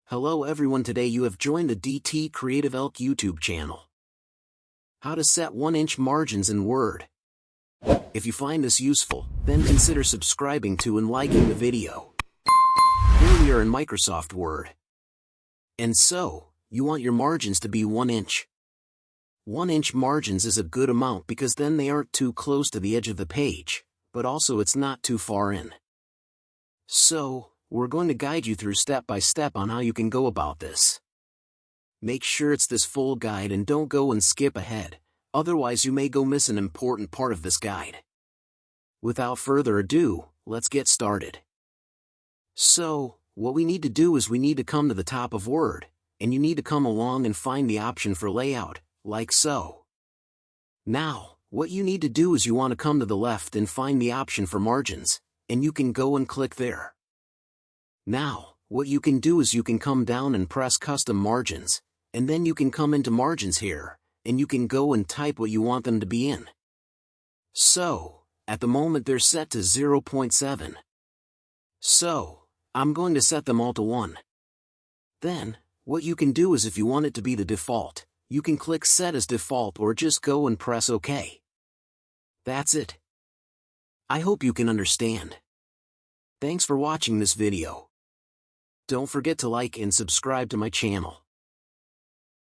Hello everyone, today you have joined the DT CREATIVELK YouTube channel. How to set 1-inch margins in Word. If you find this useful, then consider subscribing to and liking the video. Here we are in Microsoft Word. And so, you want your margins to be 1 inch. 1-inch margins is a good amount because then they aren't too close to the edge of the page, but also it's not too far in. So, we're going to guide you through step by step on how you can go about this. Make sure it's this full guide and don't go and skip ahead, otherwise you may go miss an important part of this guide. Without further ado, let's get started. So, what we need to do is we need to come to the top of Word, and you need to come along and find the option for layout, like so. Now, what you need to do is you want to come to the left and find the option for margins, and you can go and click there. Now, what you can do is you can come down and press custom margins, and then you can come into margins here, and you can go and type what you want them to be in. So, at the moment they're set to 0.7. So, I'm going to set them all to 1. Then, what you can do is if you want it to be the default, you can click set as default or just go and press OK. That's it. I hope you can understand. Thanks for watching this video. Don't forget to like and subscribe to my channel.